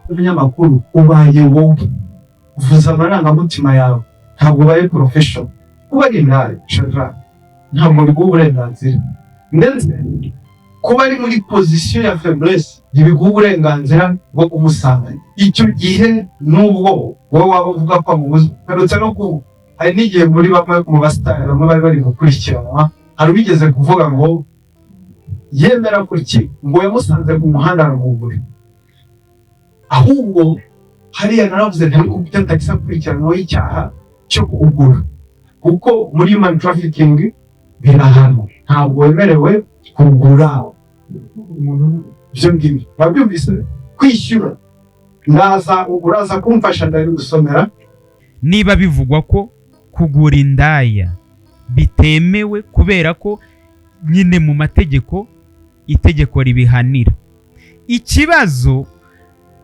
Ibinyamakuru ubaye wowe uvuza amarangamutima yawe ntabwo ubaye professional kuba ari nawe shadra ntabwo biguha uburenganzira ndetse kuba ari muri position ya faiblesse ntibiguha uburenganzira bwo kumusanga icyo gihe nubwo wowe waba uvuga ko amubuze karutse no ku hari n'igihe muri bamwe mu basitari bamwe bari bari gukurikiranwa hari ubigeze kuvuga ngo yemera kuriki ngo yamusanze ku muhanda aramugura ahubwo hariya naravuze ntari kubyo ndakisa kurikiranaho icyaha cyo kugura kuko muri human trafficking birahano ntabwo wemerewe kugura ibyo ngibyo babyumvise kwishyura uraza kumfasha ndari gusomera niba bivugwa ko kugura indaya bitemewe kubera ko nyine mu mategeko itegeko ribihanira. Ikibazo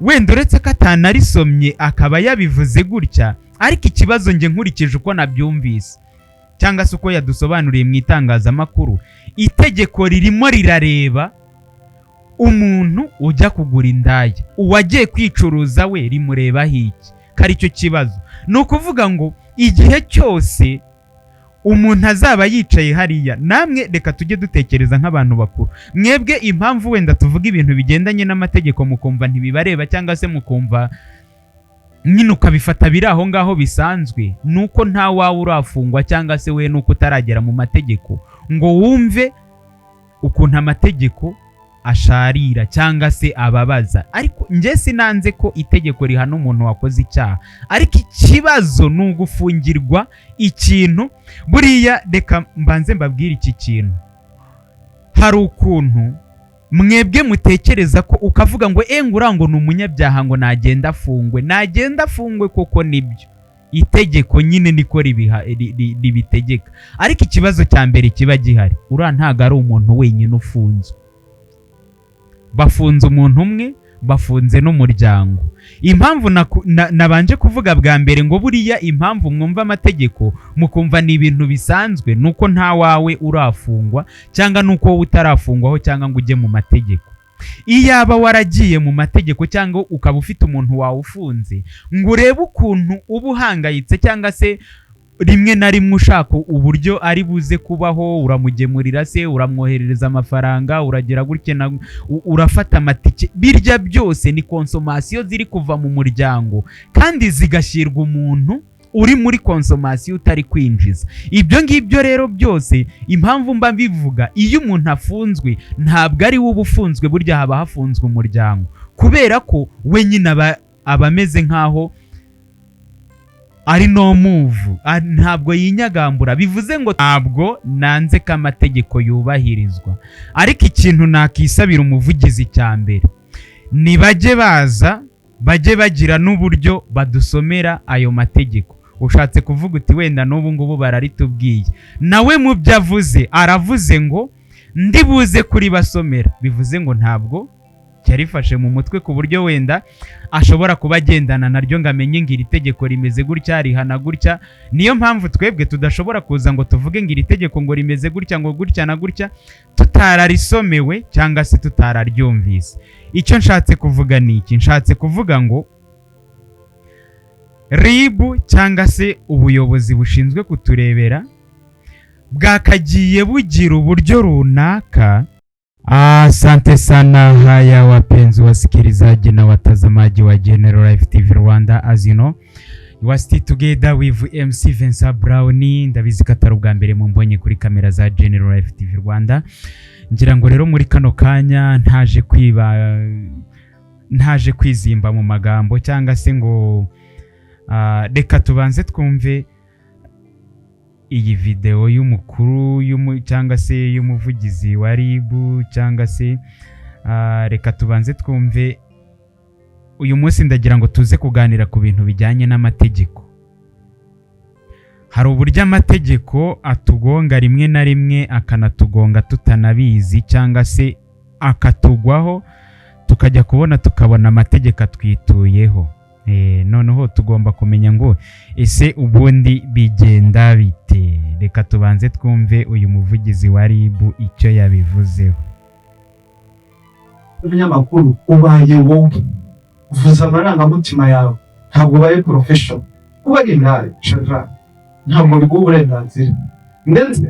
wenda uretse ko atanarisomye akaba yabivuze gutya, ariko ikibazo nge nkurikije uko nabyumvise cyangwa se uko yadusobanuriye mu itangazamakuru, itegeko ririmo rirareba umuntu ujya kugura indaya, uwagiye kwicuruza we rimureba hiki kari cyo kibazo. Ni ukuvuga ngo igihe cyose umuntu azaba yicaye hariya, namwe reka tujye dutekereza nk'abantu bakuru. Mwebwe impamvu wenda tuvuga ibintu bigendanye n'amategeko mukumva ntibibareba cyangwa se mukumva nyine ukabifata biri aho ngaho bisanzwe, nuko nta wawe urafungwa cyangwa se we nuko utaragera mu mategeko ngo wumve ukuntu amategeko asharira cyangwa se ababaza. Ariko nge sinanze ko itegeko rihana umuntu wakoze icyaha, ariko ikibazo ni ugufungirwa ikintu. Buriya reka mbanze mbabwire iki kintu, hari ukuntu mwebwe mutekereza ko ukavuga ngo ngurango ni umunyabyaha ngo nagenda afungwe koko nibyo itegeko nyine niko ribitegeka. Ariko ikibazo cya mbere kiba gihari, uriya ntago ari umuntu wenyine ufunzwe, bafunze umuntu umwe, bafunze n'umuryango. Impamvu nabanje kuvuga bwa mbere ngo buriya impamvu mwumva amategeko mukumva ni ibintu bisanzwe, nuko nta wawe urafungwa cyangwa nuko wowe utarafungwaho cyangwa ngo ujye mu mategeko. Iyaba waragiye mu mategeko cyangwa ukaba ufite umuntu wawe ufunze, ngo urebe ukuntu uba uhangayitse cyangwa se rimwe na rimwe ushaka uburyo ari buze kubaho, uramugemurira se, uramwoherereza amafaranga, uragira gutya, urafata amatike, birya byose ni konsomasiyo ziri kuva mu muryango kandi zigashyirwa umuntu uri muri konsomasiyo utari kwinjiza. Ibyo ngibyo rero byose impamvu mba bivuga, iyo umuntu afunzwe ntabwo ari we uba ufunzwe, burya haba hafunzwe umuryango, kubera ko we nyine aba ameze nkaho ari no move, ntabwo yinyagambura. Bivuze ngo ntabwo nanze ko amategeko yubahirizwa, ariko ikintu nakisabira umuvugizi cya mbere, ni bajye baza bajye bagira n'uburyo badusomera ayo mategeko. Ushatse kuvuga uti wenda n'ubu ngubu bararitubwiye, nawe mu byo avuze aravuze ngo ndibuze kuri basomera, bivuze ngo ntabwo cyarifashe mu mutwe ku buryo wenda ashobora kuba agendana naryo ngo amenye ngo iri tegeko rimeze gutya, rihana gutya. Niyo mpamvu twebwe tudashobora kuza ngo tuvuge ngo iri tegeko ngo rimeze gutya ngo gutya na gutya tutararisomewe cyangwa se tutararyumvise. Icyo nshatse kuvuga ni iki, nshatse kuvuga ngo ribu cyangwa se ubuyobozi bushinzwe kuturebera bwakagiye bugira uburyo runaka. Asante sana haya wapenzi wasikilizaji na watazamaji wa General Life TV Rwanda. As you know, you are still together with MC Vincent Brown. Ndabizi katari ubwa mbere mumbonye kuri kamera za General Life TV Rwanda. Ngira ngo rero muri kano kanya ntaje kwizimba mu magambo cyangwa se ngo reka tubanze twumve iyi video y'umukuru cyangwa se y'umuvugizi wa Ribu, cyangwa se reka tubanze twumve. Uyu munsi ndagira ngo tuze kuganira ku bintu bijyanye n'amategeko. Hari uburyo amategeko atugonga rimwe na rimwe, akanatugonga tutanabizi cyangwa se akatugwaho tukajya tukabona amategeko atwituyeho. Noneho tugomba kumenya ngo ese ubundi bigenda bite. Reka tubanze twumve uyu muvugizi wa Ribu icyo yabivuzeho. Ibinyamakuru ubaye wowe uvuza amarangamutima yawe ntabwo ubaye professional. Kuba ari intare shadra ntabwo biguha uburenganzira, ndetse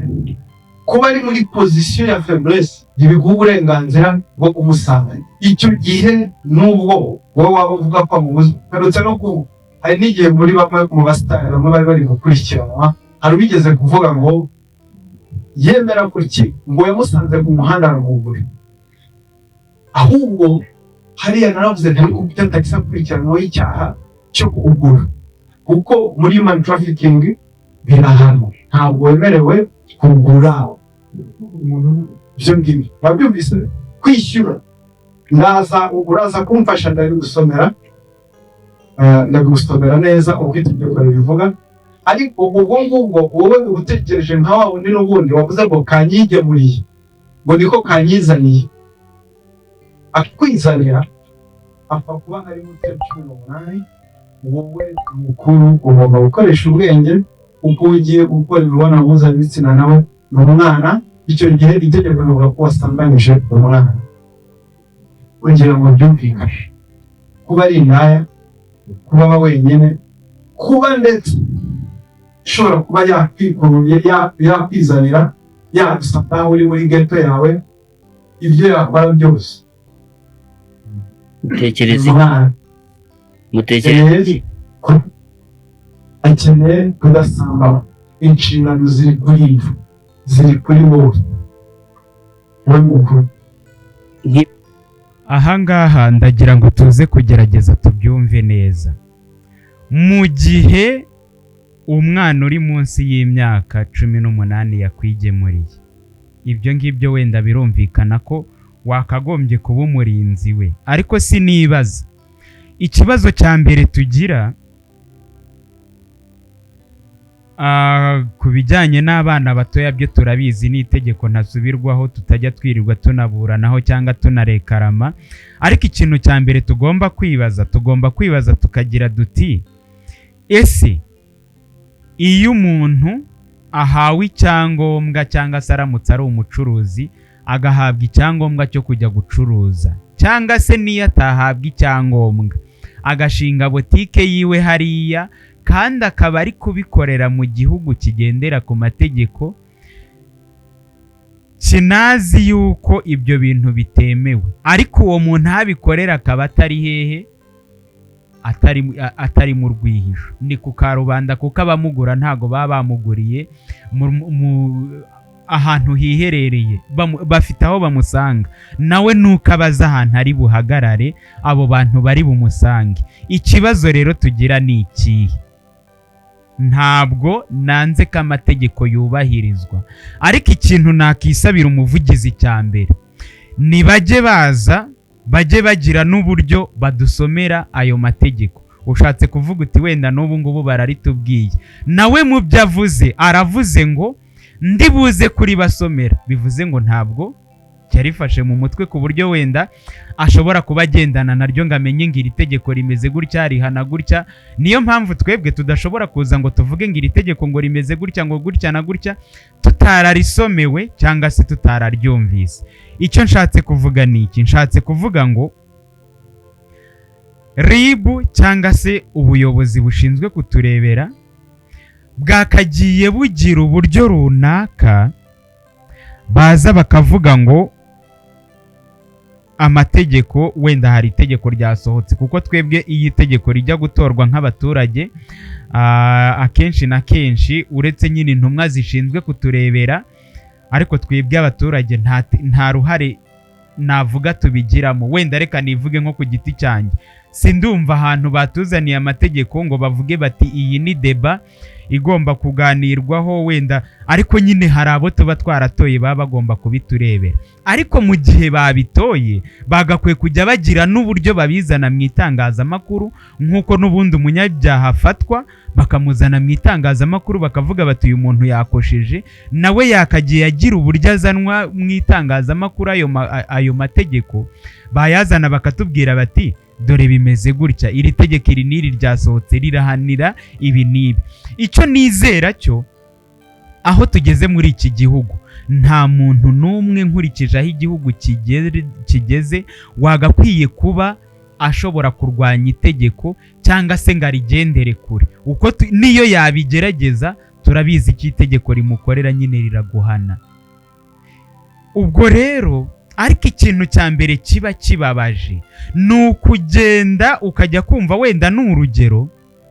kuba ari muri position ya faiblesse ntibiguha uburenganzira bwo kumusanga. Icyo gihe nubwo wowe waba uvuga ko amubuze, perutse no ku hari n'igihe muri bamwe mu basitari bamwe bari bari gukurikiranwa, hari ubigeze kuvuga ngo yemera kuriki ngo yamusanze ku muhanda aramugura, ahubwo hariya naravuze ntari kubitata kisakurikiranwa icyaha cyo kugura, kuko muri human trafficking birahanwa, ntabwo wemerewe kugura umuntu. Ibyo ngibyo babyumvise, kwishyura uraza kumfasha ndabigusomera neza uko itegeko ribivuga. Ariko ubwo ngubwo wowe utekereje nka wa wundi n'ubundi wavuze ngo kanyigemuriye, ngo niko kanyizaniye, akwizanira apfa kuba ari mu 18. wowe mukuru ugomba gukoresha ubwenge uko ugiye gukora imibonano mpuzabitsina nawe n'umwana. Icyo gihe itegeko rivuga ko wasambanyije umwana. Kugira ngo byumvikane, kuba ari indaya, kuba wenyine, kuba ndetse ushobora kuba yakwizanira yagusanga uri muri ghetto yawe, ibyo yakora byose. Mutekereze akeneye kudasamba. Inshingano ziri kuri wowe mukuru. Ahangaha ndagira ngo tuze kugerageza tubyumve neza. Mu gihe umwana uri munsi y'imyaka 18 yakwigemuriye, ibyo ngibyo wenda birumvikana ko wakagombye kuba umurinzi we, ariko sinibaza ikibazo cya mbere tugira ku bijyanye n'abana batoya. Byo turabizi ni itegeko ntasubirwaho, tutajya twirirwa tunaburanaho cyangwa tunarekarama. Ariko ikintu cya mbere tugomba kwibaza tukagira duti, ese iyo umuntu ahawe icyangombwa cyangwa se aramutse ari umucuruzi agahabwa icyangombwa cyo kujya gucuruza, cyangwa se niyo atahabwa icyangombwa agashinga botike yiwe hariya kandi akaba ari kubikorera mu gihugu kigendera ku mategeko, kinazi yuko ibyo bintu bitemewe, ariko uwo muntu abikorera akaba atari hehe, atari mu rwihisho, ni ku karubanda, kuko abamugura ntago baba bamuguriye ahantu hiherereye, bafite aho bamusanga, nawe nuko abaza ahantu ari buhagarare abo bantu bari bumusange. Ikibazo rero tugira ni ikihe? Ntabwo nanze ko amategeko yubahirizwa, ariko ikintu nakisabira umuvugizi cya mbere, ni bajye bagira n'uburyo badusomera ayo mategeko. Ushatse kuvuga uti wenda n'ubu ngubu bararitubwiye, nawe mu byo avuze aravuze ngo ndibuze kuri basomera, bivuze ngo ntabwo cyarifashe mu mutwe ku buryo wenda ashobora kuba agendana naryo ngo amenye ngo iri tegeko rimeze gutya, rihana gutya. Niyo mpamvu twebwe tudashobora kuza ngo tuvuge ngo iri tegeko ngo rimeze gutya, ngo gutya na gutya, tutararisomewe cyangwa se tutararyumvise. Icyo nshatse kuvuga ni iki? Nshatse kuvuga ngo ribu cyangwa se ubuyobozi bushinzwe kuturebera bwakagiye bugira uburyo runaka baza bakavuga ngo amategeko, wenda hari itegeko ryasohotse, kuko twebwe iyi tegeko rijya gutorwa nk'abaturage akenshi na kenshi, uretse nyine intumwa zishinzwe kuturebera, ariko twebwe abaturage nta ruhare navuga tubigiramo. Wenda reka nivuge nko ku giti cyanjye, sindumva ahantu batuzaniye amategeko ngo bavuge bati iyi ni deba igomba kuganirwaho wenda, ariko nyine hari abo tuba twaratoye baba bagomba kubiturebera. Ariko mu gihe babitoye bagakwiye kujya bagira n'uburyo babizana mu itangazamakuru, nk'uko n'ubundi umunyabyaha afatwa bakamuzana mu itangazamakuru bakavuga bati uyu muntu yakosheje, nawe yakagiye agira uburyo azanwa mu itangazamakuru. Ayo mategeko bayazana bakatubwira bati dore bimeze gutya, iri tegeko iri n'iri ryasohotse rirahanira ibi n'ibi. Icyo nizera cyo, aho tugeze muri iki gihugu, nta muntu n'umwe nkurikije aho igihugu kigeze wagakwiye kuba ashobora kurwanya itegeko cyangwa se ngo arigendere kure. Niyo yabigerageza turabizi ko itegeko rimukorera nyine riraguhana. Ubwo rero ariko ikintu cya mbere kiba kibabaje ni ukugenda ukajya kumva wenda n'urugero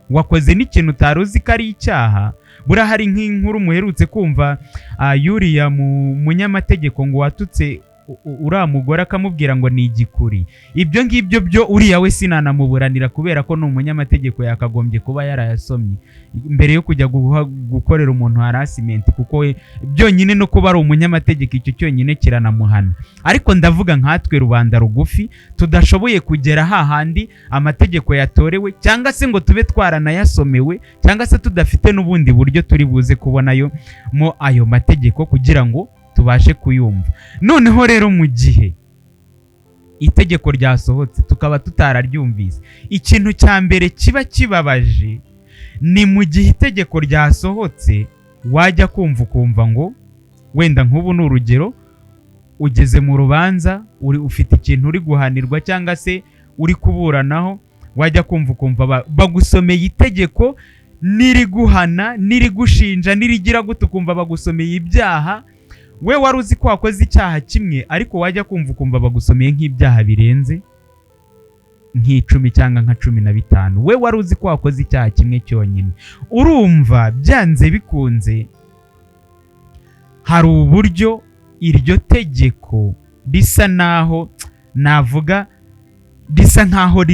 wakoze n'ikintu utaruzi ko ari icyaha. Buriya hari nk'inkuru muherutse kumva yuriya munyamategeko ngo watutse uriya mugore akamubwira ngo ni igikuri. Ibyo ngibyo byo uriya we sinanamuburanira kubera ko ni umunyamategeko yakagombye kuba yarayasomye mbere yo kujya gukorera umuntu harassment, kuko byonyine no kuba ari umunyamategeko icyo cyonyine kiranamuhana. Ariko ndavuga nkatwe rubanda rugufi tudashoboye kugera hahandi amategeko yatorewe cyangwa se ngo tube twaranayasomewe cyangwa se tudafite n'ubundi buryo turi buze kubonayo mo ayo mategeko kugira ngo tubashe kuyumva. Noneho rero mu gihe itegeko ryasohotse tukaba tutararyumvise, ikintu cya mbere kiba kibabaje ni mu gihe itegeko ryasohotse wajya kumva ngo wenda nk'ubu ni urugero ugeze mu rubanza ufite ikintu uri guhanirwa cyangwa se uri kuburanaho, wajya kumva bagusomeye itegeko niriguhana nirigushinja nirigira gute, ukumva bagusomeye ibyaha. We wari uzi ko wakoze icyaha kimwe ariko wajya kumva bagusomeye nk'ibyaha birenze nk'icumi cyangwa nka 15. We wari uzi ko wakoze icyaha kimwe cyonyine. Urumva byanze bikunze hari uburyo iryo tegeko risa naho navuga risa nkaho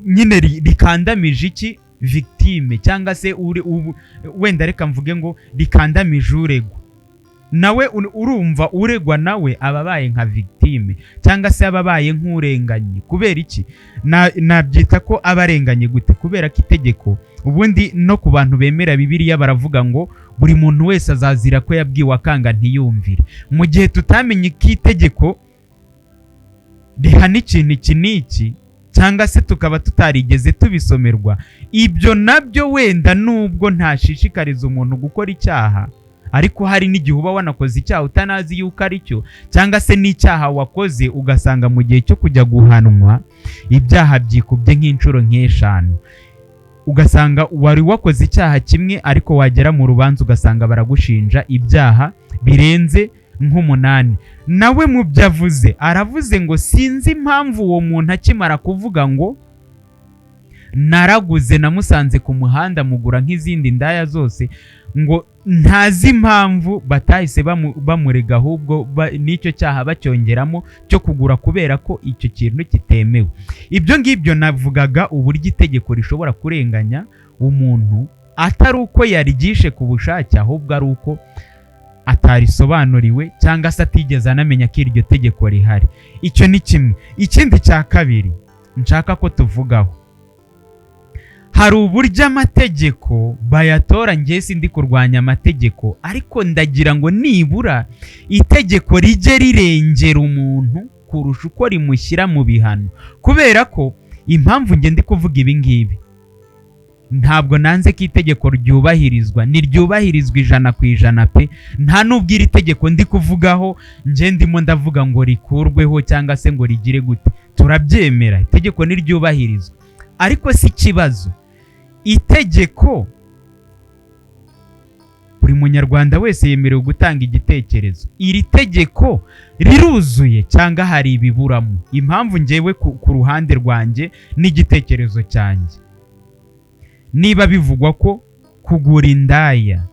nyine rikandamije iki victime cyangwa se wenda reka mvuge ngo rikandamije uregwa. Nawe urumva uregwa nawe ababaye nka victime cyangwa se ababaye nk'urenganye. Kubera iki nabyita ko abarenganye gute? Kubera ko itegeko ubundi no ku bantu bemera Bibiliya baravuga ngo buri muntu wese azazira ko yabwiwe akanga ntiyumvire. Mu gihe tutamenye ko itegeko rihana ikintu iki n'iki cyangwa se tukaba tutarigeze tubisomerwa, ibyo nabyo wenda nubwo ntashishikariza umuntu gukora icyaha, ariko hari n'igihe uba wanakoze icyaha utanazi yuko ari cyo, cyangwa se n'icyaha wakoze ugasanga mu gihe cyo kujya guhanwa ibyaha byikubye nk'inshuro nk'eshanu. Ugasanga wari wakoze icyaha kimwe ariko wagera mu rubanza ugasanga baragushinja ibyaha birenze nk'8. Nawe mu byavuze aravuze ngo sinzi impamvu uwo muntu akimara kuvuga ngo naraguze namusanze ku muhanda mugura nk'izindi ndaya zose, ngo ntazi impamvu batahise bamurega ahubwo n'icyo cyaha bacyongeramo cyo kugura kubera ko icyo kintu kitemewe. Ibyo ngibyo navugaga uburyo itegeko rishobora kurenganya umuntu atari uko yarigishe ku bushake, ahubwo ari uko atarisobanuriwe cyangwa se atigeze anamenya ko iryo tegeko rihari. Icyo ni kimwe. Ikindi cya kabiri nshaka ko tuvugaho, hari uburyo amategeko bayatora. Njye sindi kurwanya amategeko, ariko ndagira ngo nibura itegeko rijye rirengera umuntu kurusha uko rimushyira mu bihano. Kubera ko impamvu njye ndi kuvuga ibi ngibi, ntabwo nanze ko itegeko ryubahirizwa, niryubahirizwa 100% pe. Nta nubwo iri tegeko ndi kuvugaho njye ndimo ndavuga ngo rikurweho cyangwa se ngo rigire gute. Turabyemera itegeko niryubahirizwa, ariko si kibazo itegeko buri munyarwanda wese yemerewe gutanga igitekerezo. Iri tegeko riruzuye cyangwa hari ibiburamo? Impamvu njyewe ku ruhande rwanjye n'igitekerezo cyanjye, niba bivugwa ko kugura indaya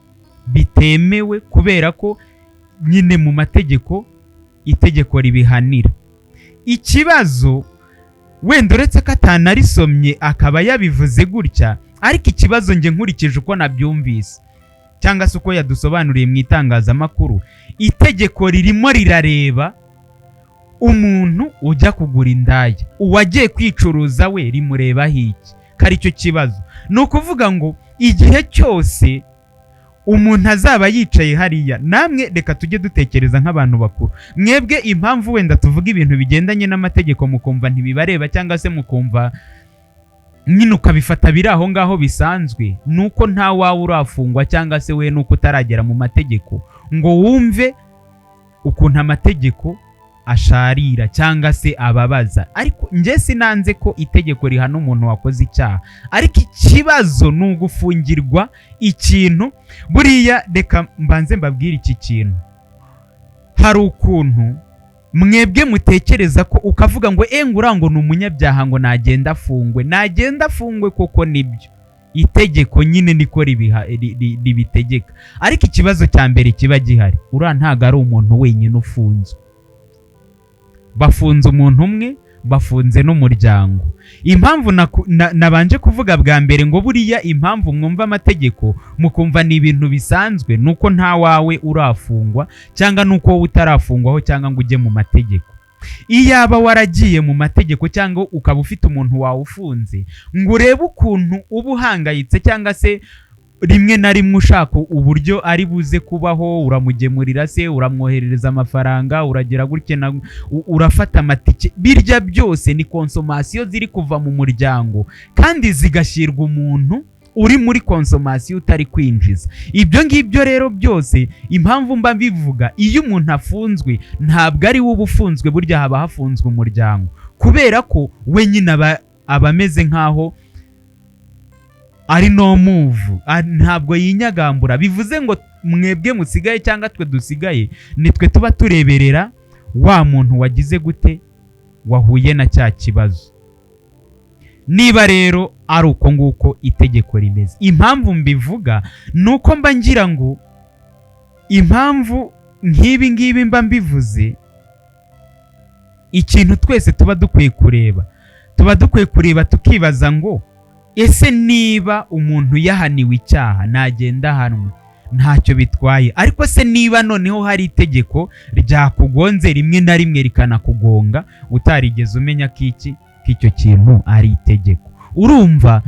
bitemewe kubera ko nyine mu mategeko itegeko ribihanira, ikibazo wenda uretse ko atanarisomye akaba yabivuze gutya, ariko ikibazo njye nkurikije uko nabyumvise cyangwa se uko yadusobanuriye mu itangazamakuru, itegeko ririmo rirareba umuntu ujya kugura indaya, uwagiye kwicuruza we rimurebaho iki? Kari cyo kibazo. Ni ukuvuga ngo igihe cyose umuntu azaba yicaye hariya, namwe reka tujye dutekereza nk'abantu bakuru. Mwebwe impamvu wenda tuvuga ibintu bigendanye n'amategeko mukumva ntibibareba cyangwa se mukumva nyine ukabifata biri aho ngaho bisanzwe, nuko nta wawe urafungwa cyangwa se we nuko utaragera mu mategeko ngo wumve ukuntu amategeko asharira cyangwa se ababaza. Ariko nje sinanze ko itegeko rihana umuntu wakoze icyaha, ariko ikibazo ni ugufungirwa ikintu. Buriya reka mbanze mbabwire iki kintu. Hari ukuntu mwebwe mutekereza ko ukavuga ngo ngurango ni umunyabyaha ngo nagenda afungwe, koko nibyo itegeko nyine niko ribitegeka. Ariko ikibazo cya mbere kiba gihari, ntago ari umuntu wenyine ufunzwe, bafunze umuntu umwe, bafunze n'umuryango. Impamvu nabanje kuvuga bwa mbere ngo buriya impamvu mwumva amategeko mukumva ni ibintu bisanzwe, nuko nta wawe urafungwa cyangwa nuko wowe utarafungwaho cyangwa ngo ujye mu mategeko. Iyaba waragiye mu mategeko cyangwa ukaba ufite umuntu wawe ufunze, ngo urebe ukuntu uba uhangayitse cyangwa se rimwe na rimwe ushaka uburyo ari buze kubaho, uramugemurira se, uramwoherereza amafaranga, uragira gutya, urafata amatike, birya byose ni konsomasiyo ziri kuva mu muryango kandi zigashyirwa umuntu uri muri konsomasiyo utari kwinjiza. Ibyo ngibyo rero byose impamvu mba bivuga, iyo umuntu afunzwe ntabwo ari we uba ufunzwe, burya haba hafunzwe umuryango, kubera ko we nyine aba ameze nkaho ari no move, ntabwo yinyagambura. Bivuze ngo mwebwe musigaye cyangwa twe dusigaye nitwe tuba tureberera wa muntu wagize gute, wahuye na cya kibazo. Niba rero ari uko nguko itegeko rimeze, impamvu mbivuga nuko mba ngira ngo impamvu nk'ibi ngibi mba mbivuze, ikintu twese tuba dukwiye kureba tukibaza ngo ese niba umuntu yahaniwe icyaha nagenda ahanwe ntacyo bitwaye, ariko se niba noneho hari itegeko ryakugonze rimwe na rimwe rikanakugonga utarigeze umenya ko icyo kintu ari itegeko, urumva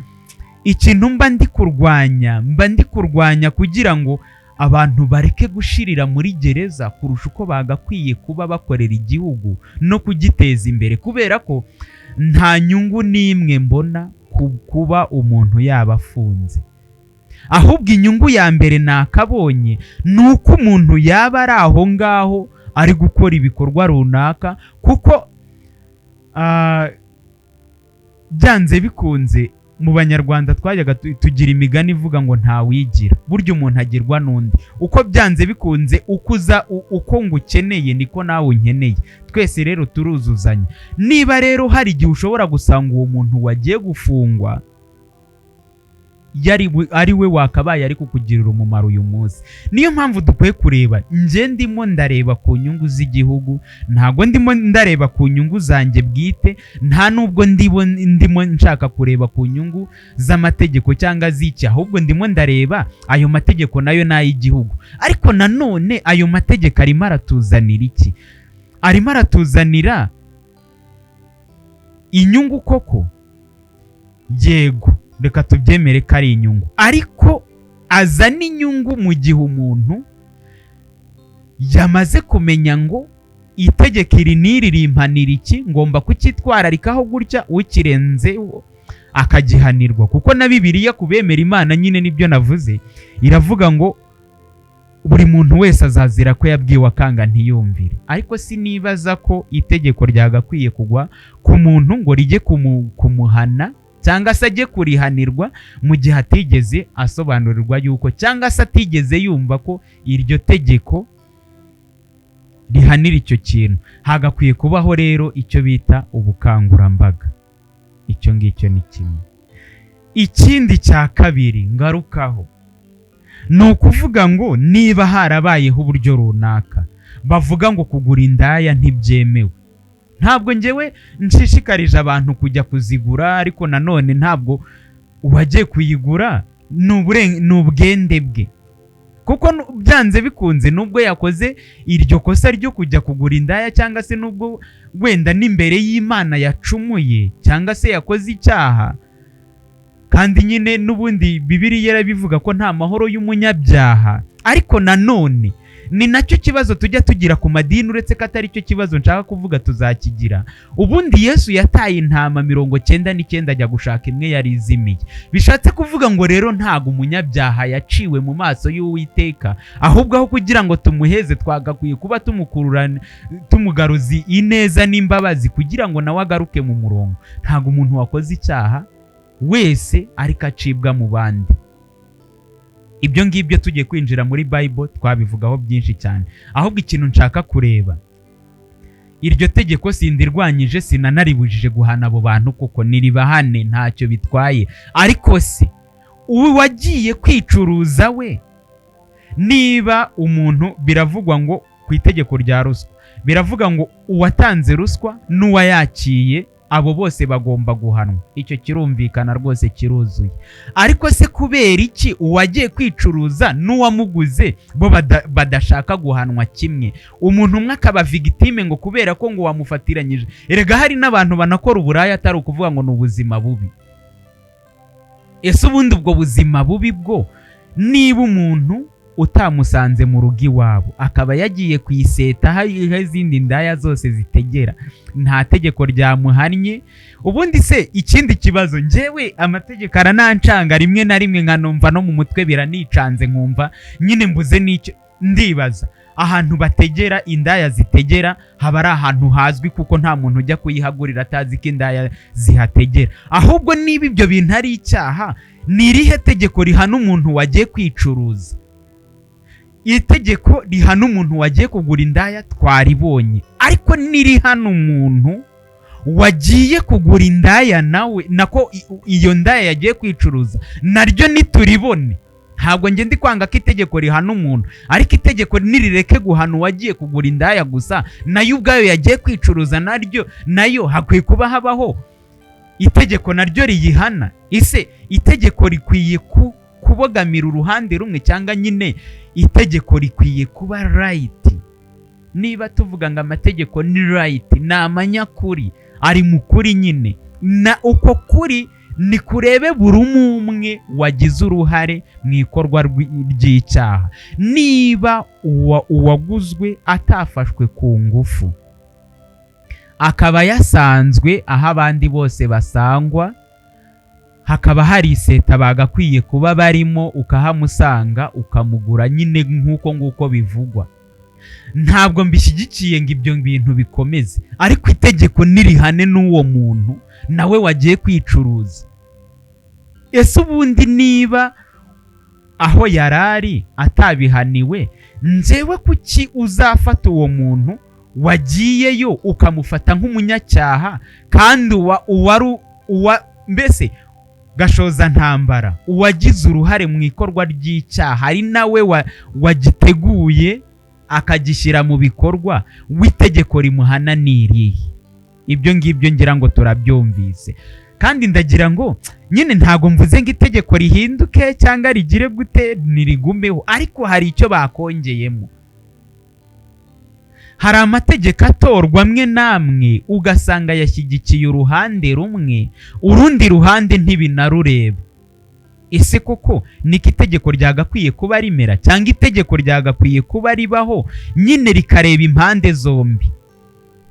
ikintu mba ndi kurwanya kugira ngo abantu bareke gushirira muri gereza kurusha uko bagakwiye kuba bakorera igihugu no kugiteza imbere, kubera ko nta nyungu n'imwe mbona kuba umuntu yaba afunze. Ahubwo inyungu ya mbere nakabonye ni uko umuntu yaba ari aho ngaho ari gukora ibikorwa runaka, kuko byanze bikunze mu banyarwanda twajyaga tugira imigani ivuga ngo ntawigira, burya umuntu agirwa n'undi. Uko byanze bikunze uko ngukeneye niko nawe unkeneye, twese rero turuzuzanya. Niba rero hari igihe ushobora gusanga uwo muntu wagiye gufungwa ari we wakabaye ari kukugirira umumaro uyu munsi, niyo mpamvu dukwiye kureba. Nje ndimo ndareba ku nyungu z'igihugu, ntago ndimo ndareba ku nyungu zanjye bwite, nta nubwo ndimo nshaka kureba ku nyungu z'amategeko cyangwa z'iki, ahubwo ndimo ndareba ayo mategeko nayo n'ay'igihugu. Ariko nanone ayo mategeko arimo aratuzanira iki? Arimo aratuzanira inyungu koko? Yego, reka tubyemere ko ari inyungu, ariko azana inyungu mu gihe umuntu yamaze kumenya ngo itegeko iri n'iri rimpanira iki, ngomba kucyitwararikaho gutya, ukirenze akagihanirwa. Kuko na Bibiliya kubemera Imana nyine nibyo navuze, iravuga ngo buri muntu wese azazira ko yabwiwe akanga ntiyumvire. Ariko sinibaza ko itegeko ryagakwiye kugwa ku muntu ngo rijye kumuhana cyangwa se ajye kurihanirwa mu gihe atigeze asobanurirwa yuko, cyangwa se atigeze yumva ko iryo tegeko rihanira icyo kintu. Hagakwiye kubaho rero icyo bita ubukangurambaga. Icyo ngicyo ni kimwe. Ikindi cya kabiri ngarukaho ni ukuvuga ngo niba harabayeho uburyo runaka bavuga ngo kugura indaya ntibyemewe, ntabwo njyewe nshishikarije abantu kujya kuzigura, ariko nanone ntabwo uwagiye kuyigura ni ubwende bwe, kuko byanze bikunze nubwo yakoze iryo kosa ryo kujya kugura indaya, cyangwa se nubwo wenda n'imbere y'Imana yacumuye cyangwa se yakoze icyaha, kandi nyine n'ubundi Bibiliya irabivuga ko nta mahoro y'umunyabyaha, ariko nanone ni nacyo kibazo tujya tugira ku madini, uretse ko atari cyo kibazo nshaka kuvuga tuzakigira. Ubundi Yesu yataye intama 99 ajya gushaka imwe yari izimiye. Bishatse kuvuga ngo rero ntago umunyabyaha yaciwe mu maso y'Uwiteka, ahubwo aho kugira ngo tumuheze twagakwiye kuba tumukururana, tumugaruzi ineza n'imbabazi kugira ngo nawe agaruke mu murongo. Ntago umuntu wakoze icyaha wese ariko acibwa mu bandi. Ibyo ngibyo tugiye kwinjira muri Bible twabivugaho byinshi cyane. Ahubwo ikintu nshaka kureba, iryo tegeko sindirwanyije, sinanaribujije guhana abo bantu kuko niribahane ntacyo bitwaye. Ariko se uwo wagiye kwicuruza we, niba umuntu biravugwa ngo ku itegeko rya ruswa biravuga ngo uwatanze ruswa n'uwayakiye abo bose bagomba guhanwa. Icyo kirumvikana rwose, kiruzuye. Ariko se kubera iki uwagiye kwicuruza n'uwamuguze bo badashaka guhanwa kimwe? Umuntu umwe akaba victime ngo kubera ko ngo wamufatiranyije. Erega hari n'abantu banakora uburaya atari ukuvuga ngo ni ubuzima bubi. Ese ubundi ubwo buzima bubi bwo, niba umuntu utamusanze mu rugo iwabo akaba yagiye kwiseta aho izindi ndaya zose zitegera, nta tegeko ryamuhannye. Ubundi se ikindi kibazo, njyewe amategeko aranancanga rimwe na rimwe, nkanumva no mu mutwe biranicanze, nkumva nyine mbuze n'icyo ndibaza. Ahantu bategera indaya zitegera haba ari ahantu hazwi, kuko nta muntu ujya kuyihagurira atazi ko indaya zihategera. Ahubwo niba ibyo bintu ari icyaha, ni irihe tegeko rihana umuntu wagiye kwicuruza? Itegeko rihana umuntu wagiye kugura indaya twaribonye, ariko nirihana umuntu wagiye kugura indaya nawe nako iyo ndaya yagiye kwicuruza naryo nituribone. Ntabwo nge ndi kwanga ko itegeko rihana umuntu, ariko itegeko nirireke guhana uwagiye kugura indaya gusa, nayo ubwayo yagiye kwicuruza nayo hakwiye kuba habaho itegeko naryo riyihana. Ise itegeko rikwiye kubogamira uruhande rumwe, cyangwa nyine itegeko rikwiye kuba right? Niba tuvuga ngo amategeko ni right, ni amanyakuri, ari mu kuri nyine, na uko kuri ni kurebe buri umwe wagize uruhare mu ikorwa ry'icyaha. Niba uwaguzwe atafashwe ku ngufu, akaba yasanzwe aho abandi bose basangwa, hakaba hari iseta bagakwiye kuba barimo, ukahamusanga ukamugura nyine nk'uko bivugwa, ntabwo mbishyigikiye ngo ibyo bintu bikomeze. Ariko itegeko nirihane n'uwo muntu nawe wagiye kwicuruza. Ese ubundi niba aho yarari atabihaniwe, njyewe kuki uzafata uwo muntu wagiyeyo ukamufata nk'umunyacyaha, kandi mbese gashoza ntambara uwagize uruhare mu ikorwa ry'icyaha ari nawe wagiteguye akagishyira mu bikorwa, w'itegeko rimuhana n'irihe? Ibyo ngibyo ngira ngo turabyumvise, kandi ndagira ngo nyine ntago mvuze ngo itegeko rihinduke cyangwa rigire gute nirigumeho, ariko hari icyo bakongeyemo. Hari amategeko atorwa amwe namwe ugasanga yashyigikiye uruhande rumwe, urundi ruhande ntibinarureba. Ese koko niko itegeko ryagakwiye kuba rimera, cyangwa itegeko ryagakwiye kuba ribaho nyine rikareba impande zombi?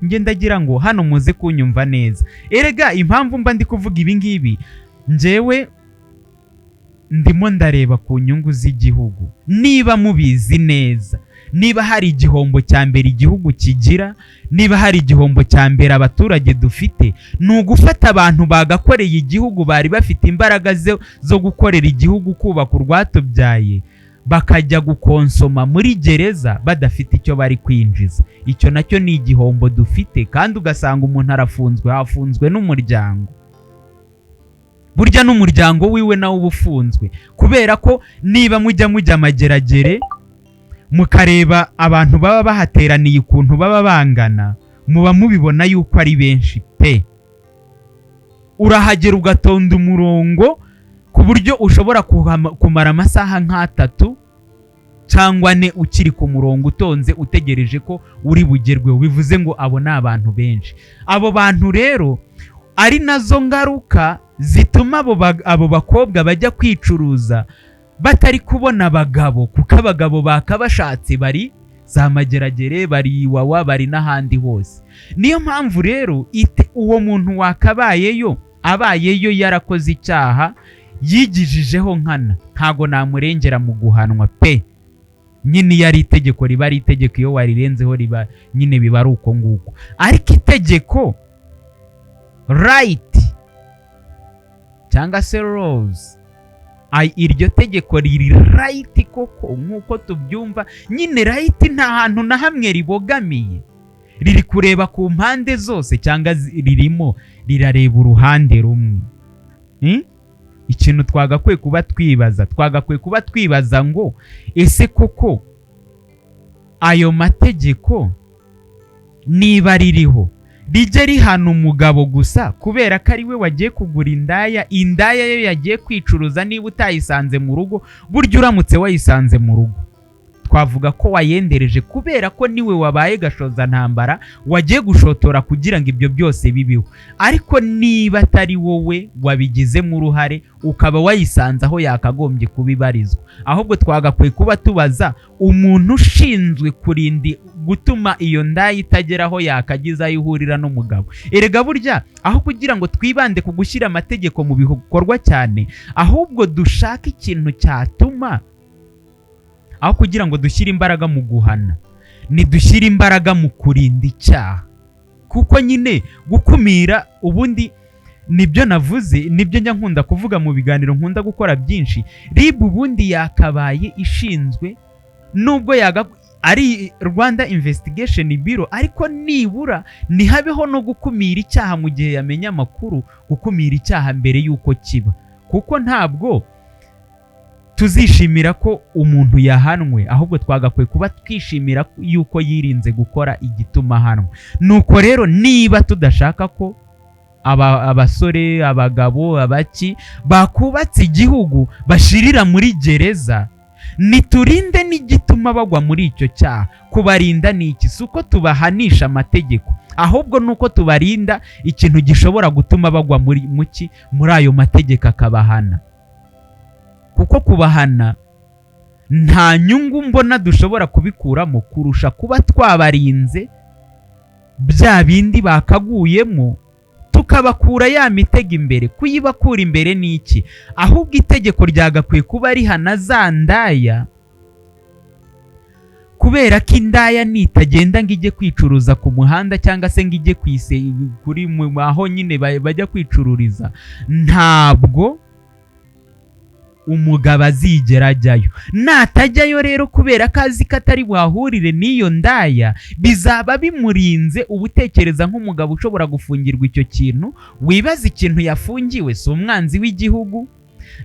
Nge ndagira ngo hano muze kunyumva neza. Erega impamvu mba ndi kuvuga ibi ngibi, njyewe ndimo ndareba ku nyungu z'igihugu. Niba mubizi neza, niba hari igihombo cya mbere igihugu kigira, niba hari igihombo cya mbere abaturage dufite, ni ugufata abantu bagakoreye igihugu, bari bafite imbaraga zo gukorera igihugu, kubaka urwatubyaye, bakajya gukonsoma muri gereza badafite icyo bari kwinjiza. Icyo nacyo ni igihombo dufite, kandi ugasanga umuntu arafunzwe, hafunzwe n'umuryango. Burya n'umuryango wiwe nawe uba ufunzwe, kubera ko niba mujya amageragere mukareba abantu baba bahateraniye ukuntu baba bangana, muba mubibona yuko ari benshi pe. Urahagera ugatonda umurongo ku buryo ushobora kumara amasaha nk'atatu cyangwa 4 ukiri ku murongo utonze utegereje ko uri bugerweho. Bivuze ngo abo ni abantu benshi. Abo bantu rero ari nazo ngaruka zituma abo bakobwa bajya kwicuruza batari kubona abagabo, kuko abagabo bakabashatse bari za Mageragere, bari Iwawa, bari n'ahandi hose. Niyo mpamvu rero uwo muntu wakabayeyo abayeyo yarakoze icyaha yigijijeho nkana, ntago namurengera mu guhanwa pe. Nyine yari itegeko, riba ari itegeko, iyo warirenzeho riba nyine biba ari uko nguko. Ariko itegeko right cyangwa se laws, iryo tegeko riri right koko nk'uko tubyumva. Nyine right nta hantu na hamwe ribogamiye, riri kureba ku mpande zose cyangwa ririmo rirareba uruhande rumwe. Ikintu twagakwiye kuba twibaza ngo ese koko ayo mategeko niba ririho rijye rihana umugabo gusa kubera ko ariwe wagiye kugura indaya yo yagiye kwicuruza, niba utayisanze mu rugo, burya uramutse wayisanze mu rugo twavuga ko wayendereje kubera ko niwe wabaye gashoza ntambara, wagiye gushotora kugira ngo ibyo byose bibiho. Ariko niba atari wowe wabigizemo uruhare ukaba wayisanze aho yakagombye kubibarizwa, ahubwo twagakwiye kuba tubaza umuntu ushinzwe kurinda gutuma iyo ndaya itagera aho yakagize aho ihurira n'umugabo. Erega burya aho kugira ngo twibande ku gushyira amategeko mu bikorwa cyane, ahubwo dushaka ikintu cyatuma, aho kugira ngo dushyire imbaraga mu guhana, dushyire imbaraga mu kurinda icyaha. Kuko nyine gukumira, ubundi nibyo navuze, nibyo njya nkunda kuvuga mu biganiro nkunda gukora byinshi. RIB ubundi yakabaye ishinzwe, nubwo ari Rwanda Investigation Bureau, ariko nibura ntihabeho no gukumira icyaha mu gihe yamenye amakuru, gukumira icyaha mbere y'uko kiba. Kuko ntabwo tuzishimira ko umuntu yahanwe, ahubwo twagakwiye kuba twishimira yuko yirinze gukora igituma ahanwa. Nuko rero niba tudashaka ko abasore, abagabo, abaki bakubatse igihugu bashirira muri gereza, niturinde n'igituma bagwa muri icyo cyaha. Kubarinda ni iki? Si uko tubahanisha amategeko, ahubwo nuko tubarinda ikintu gishobora gutuma bagwa muri ayo mategeko akabahana. Kuko kubahana nta nyungu mbona dushobora kubikuramo kurusha kuba twabarinze bya bindi bakaguyemo, tukabakura ya mitego imbere. Kuyibakura imbere ni iki? Ahubwo itegeko ryagakwiye kuba rihana za ndaya, kubera ko indaya nitagenda ngo ijye kwicuruza ku muhanda cyangwa se ngo ijye kuri aho nyine bajya kwicururiza, ntabwo umugabo azigera ajyayo. Natajyayo rero kubera ko azi ko atari buhahurire n'iyo ndaya, bizaba bimurinze. Ubutekereza nk'umugabo ushobora gufungirwa icyo kintu, wibaza ikintu yafungiwe si umwanzi w'igihugu,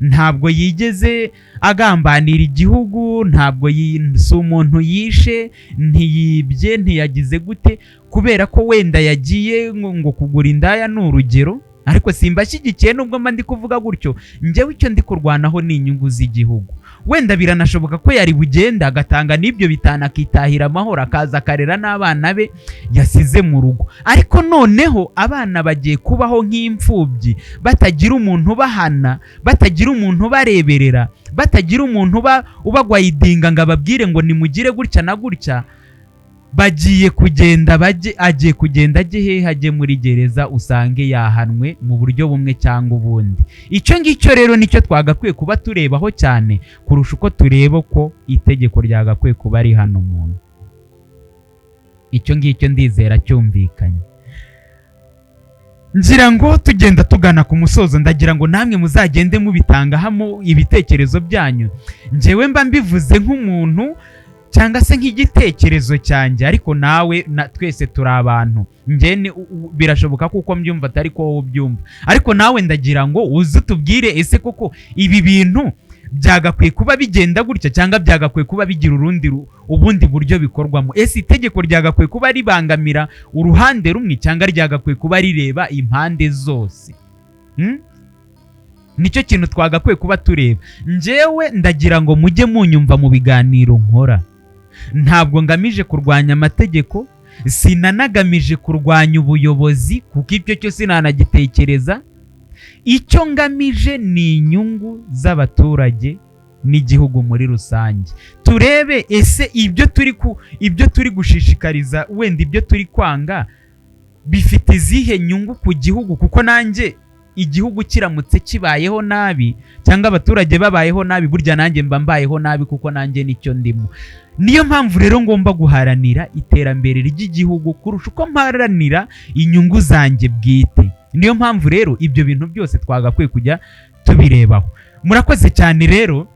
ntabwo yigeze agambanira igihugu, ntabwo si umuntu yishe, ntiyibye, ntiyagize gute, kubera ko wenda yagiye ngo kugura indaya ni urugero. Ariko simbashyigikiye nubwo mba ndi kuvuga gutyo, njyewe icyo ndi kurwanaho ni inyungu z'igihugu. Wenda biranashoboka ko yari bugenda agatanga n'ibyo bitanu akitahira amahoro, akaza akarera n'abana be yasize mu rugo. Ariko noneho abana bagiye kubaho nk'imfubyi, batagira umuntu ubahana, batagira umuntu ubareberera, batagira umuntu ubagwayidinga ngo ababwire ngo nimugire gutya na gutya. Agiye kugenda ajye hehe? Ajye muri gereza, usange yahanwe mu buryo bumwe cyangwa ubundi. Icyo ngicyo rero nicyo twagakwiye kuba turebaho cyane kurusha uko tureba ko itegeko ryagakwiye kuba rihana umuntu. Icyo ngicyo ndizera cyumvikanye. Ngira ngo tugenda tugana ku musozo, ndagira ngo namwe muzagende mubitangahamo ibitekerezo byanyu. Njyewe mba mbivuze nk'umuntu cyangwa se nk'igitekerezo cyanjye, ariko nawe twese turi abantu. Njye birashoboka kuko mbyumva atari ko wowe ubyumva, ariko nawe ndagira ngo uze tubwire, ese koko ibi bintu byagakwiye kuba bigenda gutya cyangwa byagakwiye kuba bigira ubundi buryo bikorwamo? Ese itegeko ryagakwiye kuba ribangamira uruhande rumwe cyangwa ryagakwiye kuba rireba impande zose? Nicyo kintu twagakwiye kuba tureba. Njyewe ndagira ngo mujye munyumva mu biganiro nkora. Ntabwo ngamije kurwanya amategeko, sinanagamije kurwanya ubuyobozi, kuko ibyo cyo sinanagitekereza. Icyo ngamije ni inyungu z'abaturage n'igihugu muri rusange. Turebe ese ibyo turi gushishikariza wenda ibyo turi kwanga bifite izihe nyungu ku gihugu, kuko nanjye igihugu kiramutse kibayeho nabi cyangwa abaturage babayeho nabi, burya nanjye mba mbayeho nabi kuko nanjye nicyo ndimo. Niyo mpamvu rero ngomba guharanira iterambere ry'igihugu kurusha uko mparanira inyungu zanjye bwite. Niyo mpamvu rero ibyo bintu byose twagakwiye kujya tubirebaho. Murakoze cyane rero.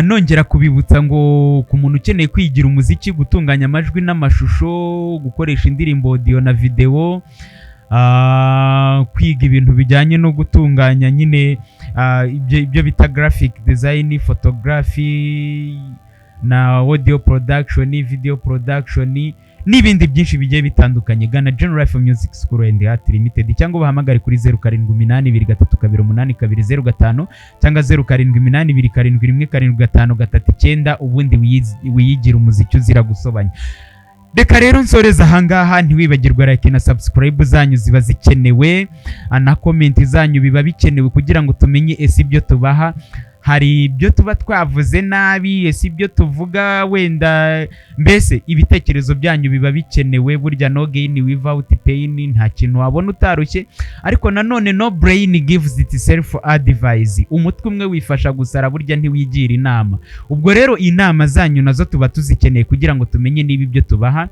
Nongera kubibutsa ngo ku muntu ukeneye kwigira umuziki, gutunganya amajwi n'amashusho, gukoresha indirimbo audio na video, kwiga ibintu bijyanye no gutunganya nyine ibyo bita graphic design, photography na audio production, video production n'ibindi byinshi bigiye bitandukanye, gana General Life Music School and Art Limited cyangwa bahamagare kuri 0782322005 cyangwa 0782727139 ubundi wiyigira umuziki uzira gusobanya. Reka rero nsoreza ahangaha, ntiwibagirwe like na subscribe zanyu ziba zikenewe, na comment zanyu biba bikenewe kugira ngo tumenye ese ibyo tubaha hari ibyo tuba twavuze nabi, ese ibyo tuvuga wenda, mbese ibitekerezo byanyu biba bikenewe. Burya no gain without pain, nta kintu wabona utarushye, ariko nanone no brain gives itself advice. Umutwe umwe wifasha gusara, burya ntiwigira inama. Ubwo rero inama zanyu nazo tuba tuzikeneye kugira ngo tumenye niba ibyo tubaha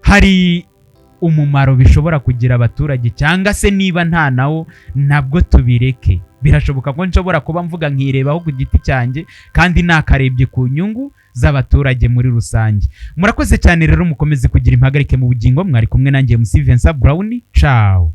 hari umumaro bishobora kugira abaturage, cyangwa se niba nta nawo nabwo tubireke. Birashoboka ko nshobora kuba mvuga nkirebaho ku giti cyanjye kandi nakarebye ku nyungu z'abaturage muri rusange. Murakoze cyane rero, mukomeze kugira impagarike mu bugingo. Mwari kumwe nanjye MC Vincent Brown. Ciao.